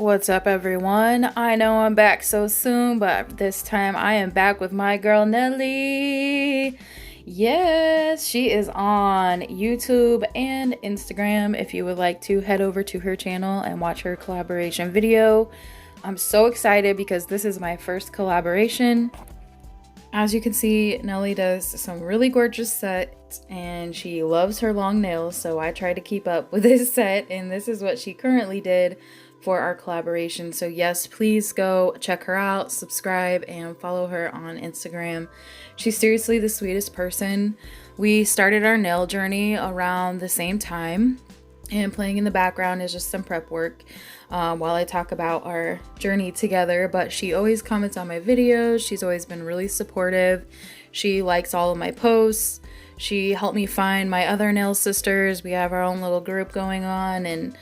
What's up, everyone? I know I'm back so soon, but this time I am back with my girl Nelly. Yes, she is on YouTube and Instagram. If you would like to head over to her channel and watch her collaboration video. I'm so excited because this is my first collaboration. As you can see, Nelly does some really gorgeous sets and she loves her long nails, so I try to keep up with this set, and this is what she currently did for our collaboration. So yes, please go check her out, subscribe, and follow her on Instagram. She's seriously the sweetest person. We started our nail journey around the same time, and playing in the background is just some prep work while I talk about our journey together. But she always comments on my videos. She's always been really supportive. She likes all of my posts. She helped me find my other nail sisters. We have our own little group going on, and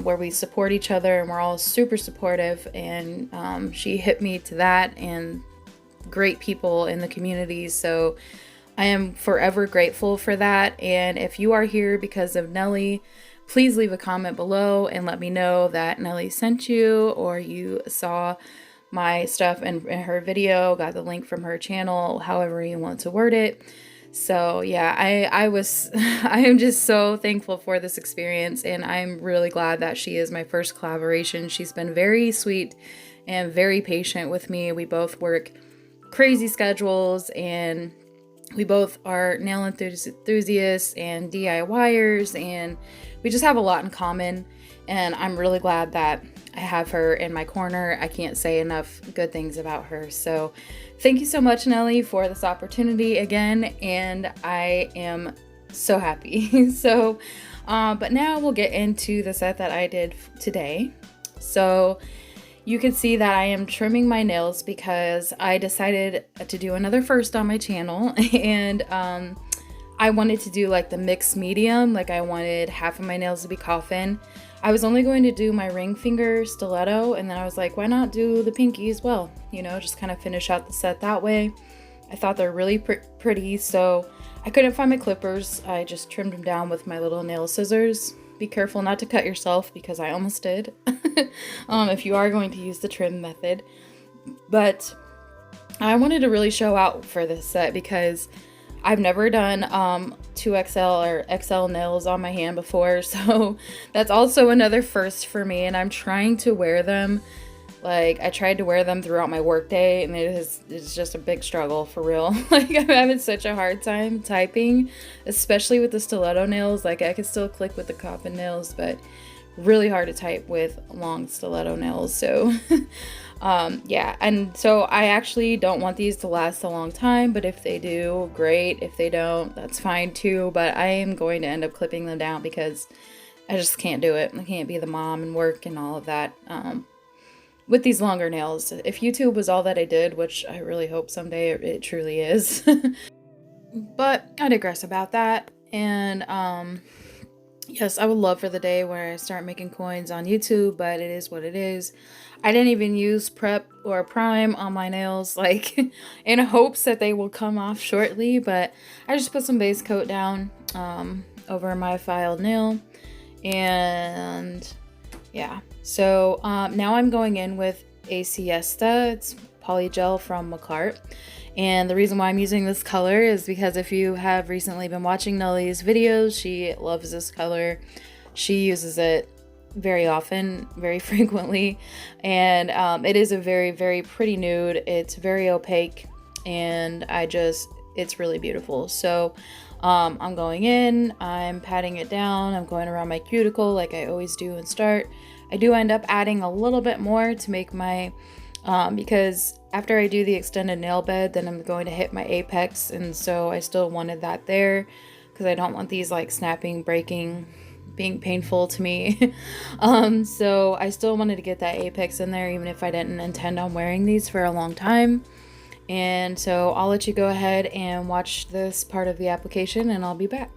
where we support each other, and we're all super supportive. And she hit me to that, and great people in the community. So I am forever grateful for that. And if you are here because of Nelly, please leave a comment below and let me know that Nelly sent you, or you saw my stuff in her video, got the link from her channel, however you want to word it. So yeah, I am just so thankful for this experience, and I'm really glad that she is my first collaboration. She's been very sweet and very patient with me. We both work crazy schedules, and we both are nail enthusiasts and DIYers, and we just have a lot in common. And I'm really glad that I have her in my corner. I can't say enough good things about her. So thank you so much, Nelly, for this opportunity again, and I am so happy. So but now we'll get into the set that I did today. So you can see that I am trimming my nails because I decided to do another first on my channel, and I wanted to do like the mixed medium. Like I wanted half of my nails to be coffin. I was only going to do my ring finger stiletto, and then I was like, why not do the pinky as well? You know, just kind of finish out the set that way. I thought they're really pretty, so I couldn't find my clippers. I just trimmed them down with my little nail scissors. Be careful not to cut yourself, because I almost did. If you are going to use the trim method. But I wanted to really show out for this set because I've never done 2XL or XL nails on my hand before, so that's also another first for me, and I'm trying to wear them. Like, I tried to wear them throughout my workday, and it's just a big struggle, for real. Like, I'm having such a hard time typing, especially with the stiletto nails. Like, I could still click with the coffin nails, but really hard to type with long stiletto nails. So yeah, and so I actually don't want these to last a long time, but if they do, great. If they don't, that's fine too. But I am going to end up clipping them down because I just can't do it. I can't be the mom and work and all of that with these longer nails. If YouTube was all that I did, which I really hope someday it truly is. But I digress about that. And yes, I would love for the day where I start making coins on YouTube, but it is what it is. I didn't even use prep or prime on my nails, like in hopes that they will come off shortly, but I just put some base coat down over my filed nail. And yeah, so now I'm going in with a Siesta. It's Polygel from McCart. And the reason why I'm using this color is because if you have recently been watching Nelly's videos, she loves this color. She uses it very often, very frequently, and it is a very, very pretty nude. It's very opaque, and it's really beautiful. So I'm going in, I'm patting it down, I'm going around my cuticle like I always do and start. I do end up adding a little bit more to make my because after I do the extended nail bed, then I'm going to hit my apex, and so I still wanted that there because I don't want these like snapping, breaking being painful to me. So I still wanted to get that apex in there, even if I didn't intend on wearing these for a long time. And so I'll let you go ahead and watch this part of the application, and I'll be back.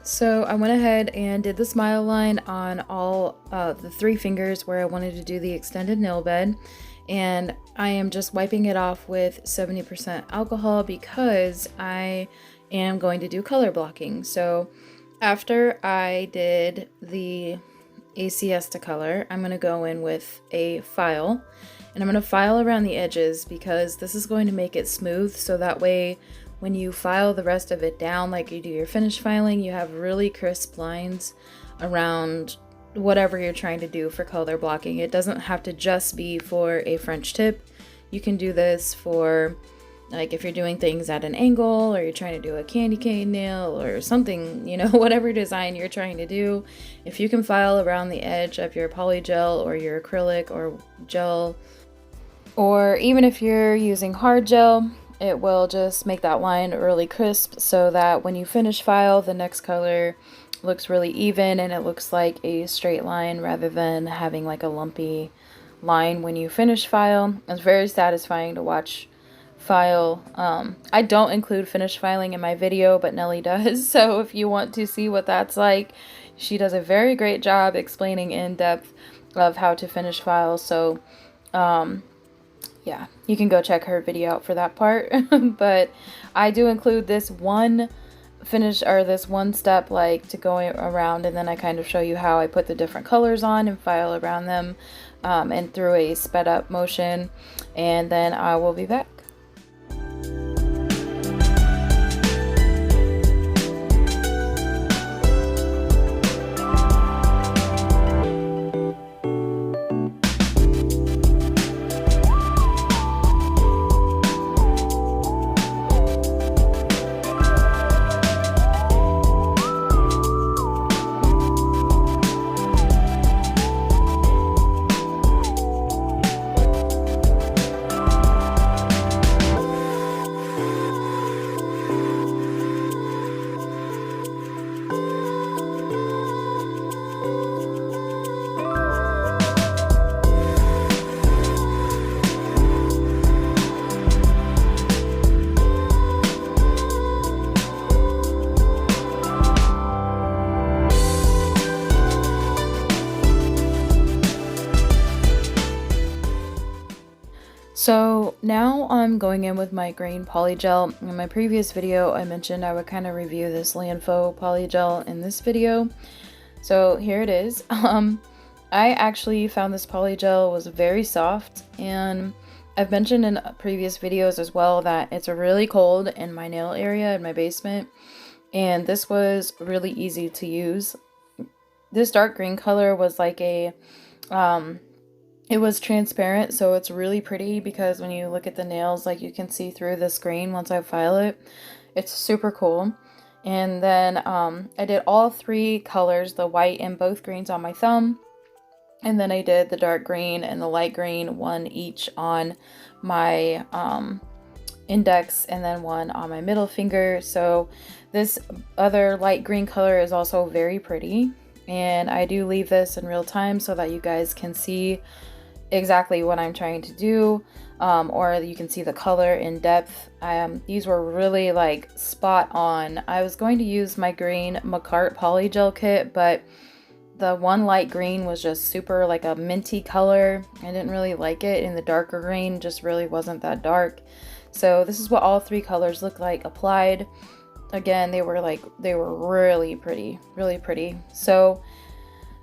So I went ahead and did the smile line on all the 3 fingers where I wanted to do the extended nail bed, and I am just wiping it off with 70% alcohol because I am going to do color blocking. So after I did the ACS to color, I'm going to go in with a file, and I'm going to file around the edges because this is going to make it smooth, so that way when you file the rest of it down like you do your finish filing, you have really crisp lines around whatever you're trying to do for color blocking. It doesn't have to just be for a French tip. You can do this for, like, if you're doing things at an angle, or you're trying to do a candy cane nail or something, you know, whatever design you're trying to do. If you can file around the edge of your polygel or your acrylic or gel, or even if you're using hard gel, it will just make that line really crisp so that when you finish file, the next color looks really even and it looks like a straight line rather than having like a lumpy line when you finish file. It's very satisfying to watch file. I don't include finish filing in my video, but Nelly does. So if you want to see what that's like, she does a very great job explaining in depth of how to finish file. So yeah, you can go check her video out for that part. But I do include this one finish, or this one step, like to go around, and then I kind of show you how I put the different colors on and file around them, and through a sped up motion, and then I will be back. So now I'm going in with my green polygel. In my previous video, I mentioned I would kind of review this Landfo polygel in this video. So here it is. I actually found this polygel was very soft, and I've mentioned in previous videos as well that it's really cold in my nail area in my basement, and this was really easy to use. This dark green color was like a it was transparent, so it's really pretty because when you look at the nails, like, you can see through the screen once I file it. It's super cool. And then I did all 3 colors, the white and both greens, on my thumb. And then I did the dark green and the light green, one each on my index and then one on my middle finger. So this other light green color is also very pretty, and I do leave this in real time so that you guys can see exactly what I'm trying to do, or you can see the color in depth. These were really like spot on. I was going to use my green McCart Polygel kit, but the one light green was just super like a minty color. I didn't really like it, and the darker green just really wasn't that dark. So this is what all three colors look like applied. Again, they were really pretty, really pretty. So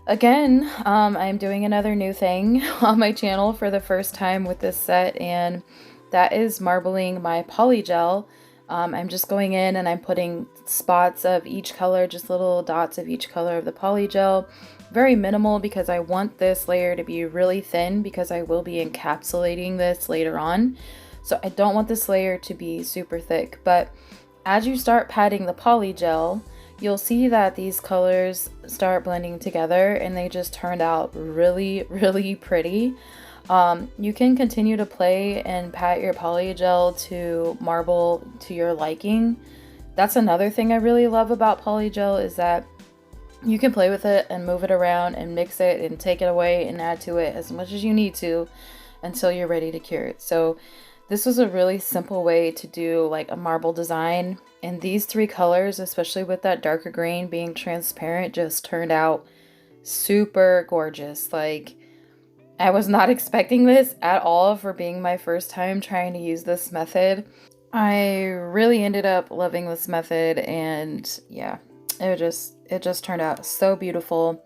again, I'm doing another new thing on my channel for the first time with this set, and that is marbling my polygel. I'm just going in and I'm putting spots of each color, just little dots of each color of the polygel. Very minimal because I want this layer to be really thin because I will be encapsulating this later on. So I don't want this layer to be super thick, but as you start patting the polygel, you'll see that these colors start blending together and they just turned out really, really pretty. You can continue to play and pat your polygel to marble to your liking. That's another thing I really love about polygel, is that you can play with it and move it around and mix it and take it away and add to it as much as you need to until you're ready to cure it. So this was a really simple way to do like a marble design, and these three colors, especially with that darker green being transparent, just turned out super gorgeous. Like, I was not expecting this at all for being my first time trying to use this method. I really ended up loving this method, and yeah, it just turned out so beautiful.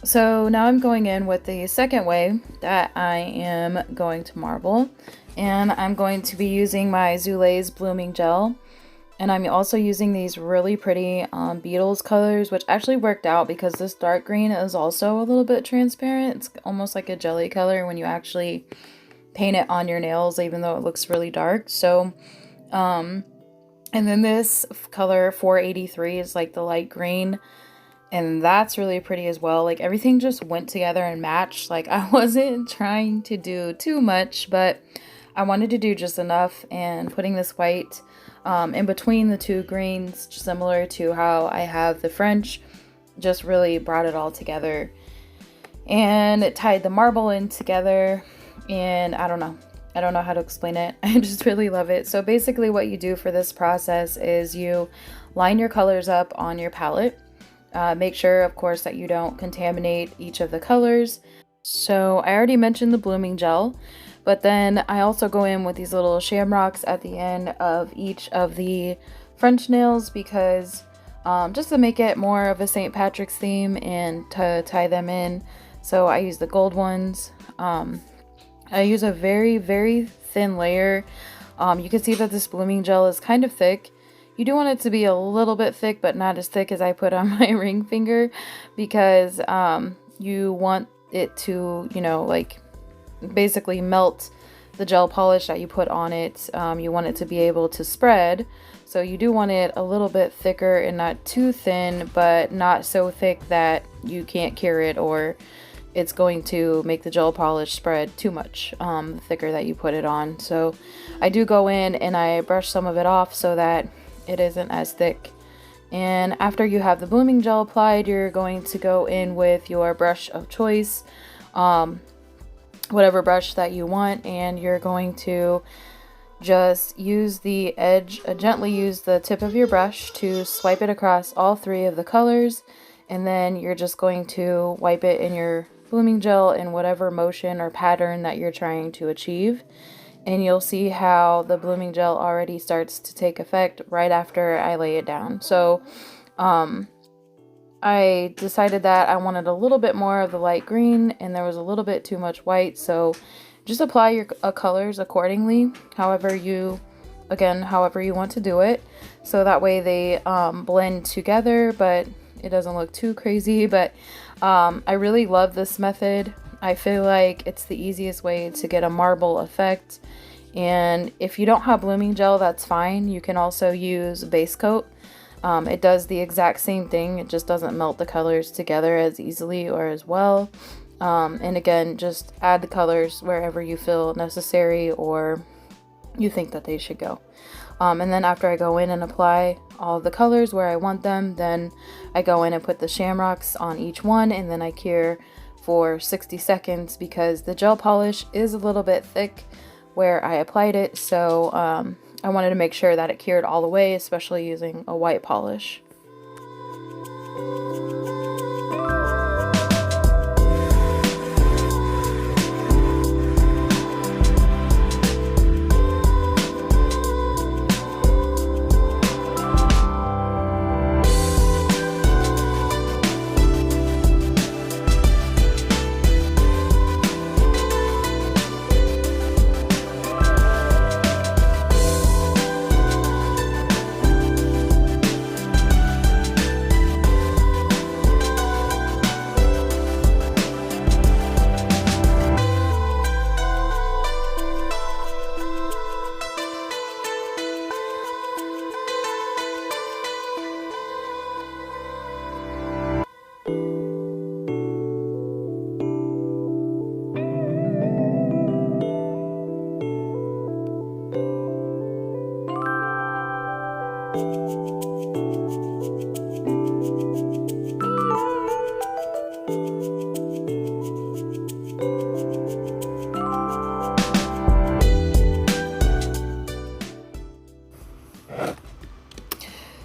So now I'm going in with the second way that I am going to marble, and I'm going to be using my Zule's Blooming Gel, and I'm also using these really pretty Beetles colors, which actually worked out because this dark green is also a little bit transparent. It's almost like a jelly color when you actually paint it on your nails, even though it looks really dark. So and then this color 483 is like the light green, and that's really pretty as well. Like, everything just went together and matched. Like, I wasn't trying to do too much, but I wanted to do just enough, and putting this white in between the two greens, similar to how I have the French, just really brought it all together. And it tied the marble in together, and I don't know how to explain it. I just really love it. So basically what you do for this process is you line your colors up on your palette. Make sure, of course, that you don't contaminate each of the colors. So I already mentioned the Blooming Gel, but then I also go in with these little shamrocks at the end of each of the French nails, because just to make it more of a St. Patrick's theme and to tie them in. So I use the gold ones. I use a very, very thin layer. You can see that this Blooming Gel is kind of thick. You do want it to be a little bit thick, but not as thick as I put on my ring finger, because you want it to, you know, like basically melt the gel polish that you put on it, you want it to be able to spread. So you do want it a little bit thicker and not too thin, but not so thick that you can't cure it or it's going to make the gel polish spread too much, the thicker that you put it on. So I do go in and I brush some of it off so that it isn't as thick. And after you have the blooming gel applied, you're going to go in with your brush of choice, whatever brush that you want, and you're going to just use the edge, gently use the tip of your brush to swipe it across all three of the colors, and then you're just going to wipe it in your blooming gel in whatever motion or pattern that you're trying to achieve. And you'll see how the blooming gel already starts to take effect right after I lay it down. So I decided that I wanted a little bit more of the light green and there was a little bit too much white, so just apply your colors accordingly, however you want to do it, so that way they blend together, but it doesn't look too crazy. But I really love this method. I feel like it's the easiest way to get a marble effect. And if you don't have blooming gel, that's fine. You can also use base coat. It does the exact same thing. It just doesn't melt the colors together as easily or as well. And again, just add the colors wherever you feel necessary or you think that they should go. And then after I go in and apply all the colors where I want them, then I go in and put the shamrocks on each one, and then I cure for 60 seconds because the gel polish is a little bit thick where I applied it. So I wanted to make sure that it cured all the way, especially using a white polish.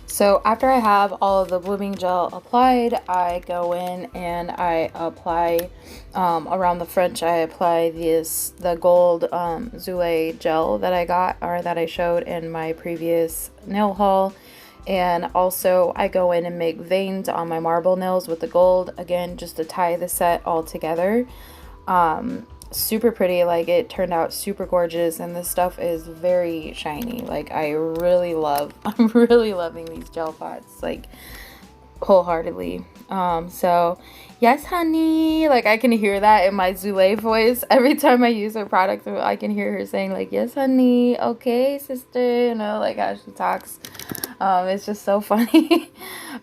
So after I have all of the blooming gel applied, I go in and I apply around the French. I apply the gold Zule gel that I got, or that I showed in my previous nail haul. And also I go in and make veins on my marble nails with the gold, again just to tie the set all together. Super pretty. Like, it turned out super gorgeous, and this stuff is very shiny. Like, I'm really loving these gel pots, like, wholeheartedly. So yes honey, like, I can hear that in my Zule voice every time I use her product. I can hear her saying like, yes honey, okay sister, you know, like how she talks. It's just so funny.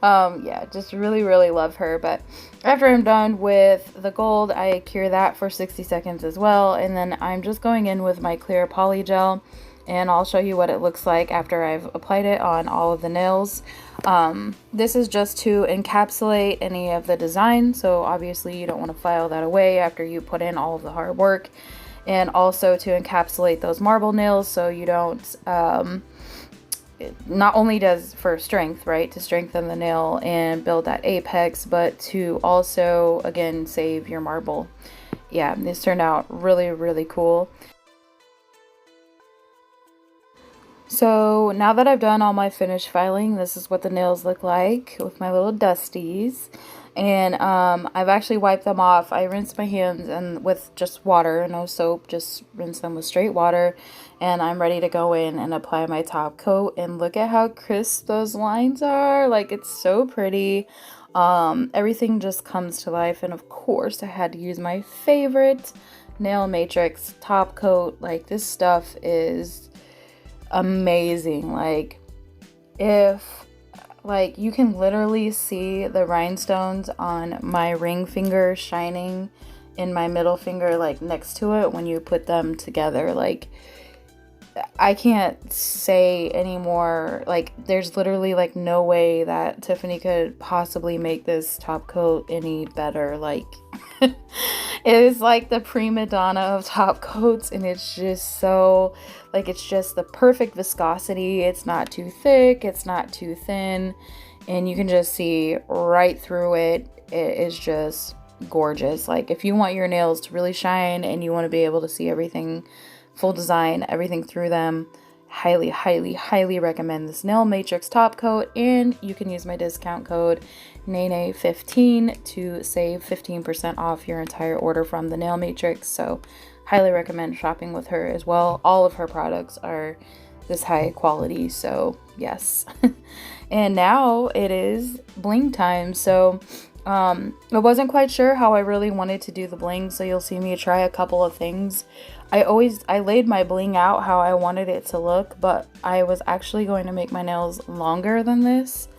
Yeah, just really love her. But after I'm done with the gold, I cure that for 60 seconds as well, and then I'm just going in with my clear polygel, and I'll show you what it looks like after I've applied it on all of the nails. This is just to encapsulate any of the design, so obviously you don't want to file that away after you put in all of the hard work, and also to encapsulate those marble nails so you don't not only does for strength, right, to strengthen the nail and build that apex, but to also again save your marble. Yeah, this turned out really cool. So now that I've done all my finished filing, this is what the nails look like with my little dusties. And I've actually wiped them off. I rinsed my hands and with just water, no soap, just rinse them with straight water. And I'm ready to go in and apply my top coat. And look at how crisp those lines are. Like, it's so pretty. Everything just comes to life. And of course, I had to use my favorite nail matrix top coat. Like, this stuff is amazing. Like, if like you can literally see the rhinestones on my ring finger shining in my middle finger, like next to it when you put them together. Like, I can't say anymore. Like, there's literally like no way that Tiffany could possibly make this top coat any better. Like, it is like the prima donna of top coats, and it's just so, like, it's just the perfect viscosity. It's not too thick, it's not too thin, and you can just see right through it. It is just gorgeous. Like, if you want your nails to really shine and you want to be able to see everything, full design, everything through them, highly, highly, highly recommend this nail matrix top coat. And you can use my discount code NENNY15 to save 15% off your entire order from the nail matrix. So highly recommend shopping with her as well. All of her products are this high quality, so yes. And now it is bling time. So I wasn't quite sure how I really wanted to do the bling, so you'll see me try a couple of things. I laid my bling out how I wanted it to look, but I was actually going to make my nails longer than this,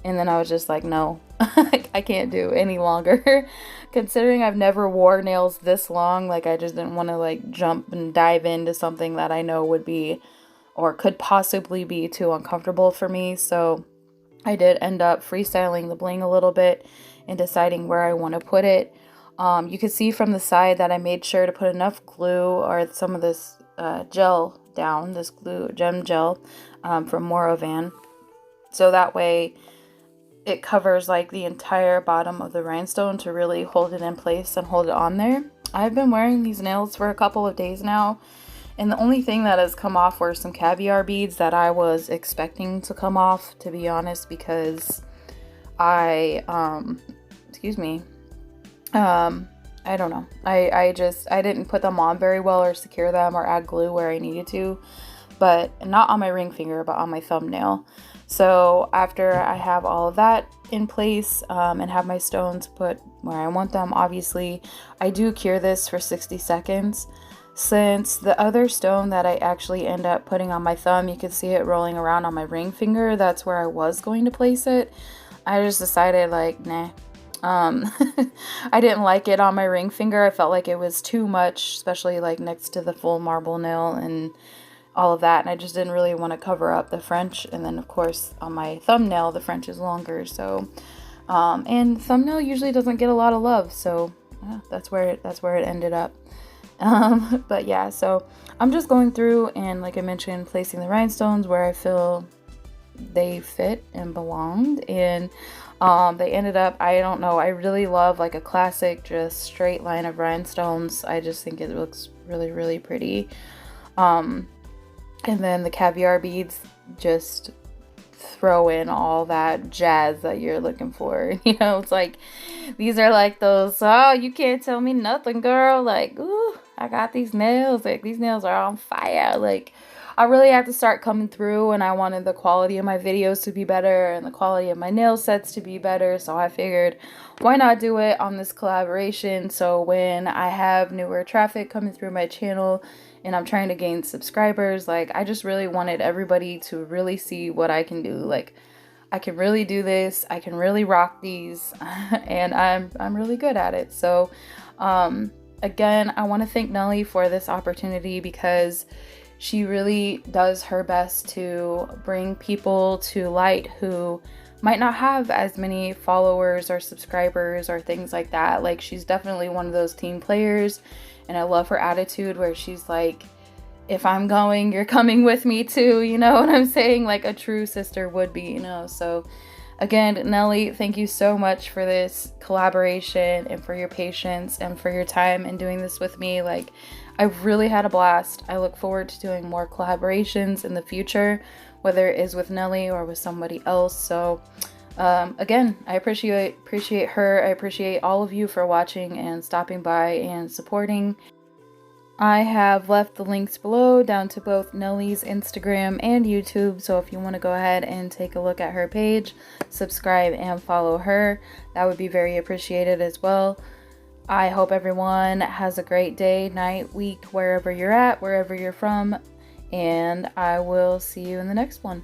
and then I was just like, no, I can't do any longer. Considering I've never wore nails this long, like, I just didn't want to like jump and dive into something that I know would be or could possibly be too uncomfortable for me. So I did end up freestyling the bling a little bit and deciding where I want to put it. You can see from the side that I made sure to put enough glue or some of this gel down, this glue gem gel from Morovan. So that way it covers like the entire bottom of the rhinestone to really hold it in place and hold it on there. I've been wearing these nails for a couple of days now, and the only thing that has come off were some caviar beads that I was expecting to come off, to be honest, because I I don't know. I didn't put them on very well or secure them or add glue where I needed to, but not on my ring finger, but on my thumbnail. So after I have all of that in place and have my stones put where I want them, obviously I do cure this for 60 seconds. Since the other stone that I actually end up putting on my thumb, you can see it rolling around on my ring finger. That's where I was going to place it. I just decided, like, nah. I didn't like it on my ring finger. I felt like it was too much, especially like next to the full marble nail and all of that. And I just didn't really want to cover up the French. And then of course on my thumbnail, the French is longer. So, and thumbnail usually doesn't get a lot of love. So yeah, that's where it ended up. But yeah, so I'm just going through and, like I mentioned, placing the rhinestones where I feel they fit and belonged. And they ended up, I don't know, I really love like a classic just straight line of rhinestones. I just think it looks really, really pretty. And then the caviar beads just throw in all that jazz that you're looking for. You know, it's like, these are like those, oh, you can't tell me nothing, girl. Like, ooh, I got these nails. Like, these nails are on fire. Like, I really have to start coming through, and I wanted the quality of my videos to be better and the quality of my nail sets to be better. So I figured, why not do it on this collaboration? So when I have newer traffic coming through my channel and I'm trying to gain subscribers, like, I just really wanted everybody to really see what I can do. Like, I can really do this. I can really rock these, and I'm really good at it. So again, I want to thank Nelly for this opportunity, because she really does her best to bring people to light who might not have as many followers or subscribers or things like that. Like, she's definitely one of those team players, and I love her attitude where she's like, if I'm going, you're coming with me too, you know what I'm saying? Like a true sister would be, you know. So again, Nelly, thank you so much for this collaboration and for your patience and for your time in doing this with me. Like, I've really had a blast. I look forward to doing more collaborations in the future, whether it is with Nelly or with somebody else. So again, I appreciate her. I appreciate all of you for watching and stopping by and supporting. I have left the links below down to both Nelly's Instagram and YouTube, so if you want to go ahead and take a look at her page, subscribe and follow her, that would be very appreciated as well. I hope everyone has a great day, night, week, wherever you're at, wherever you're from, and I will see you in the next one.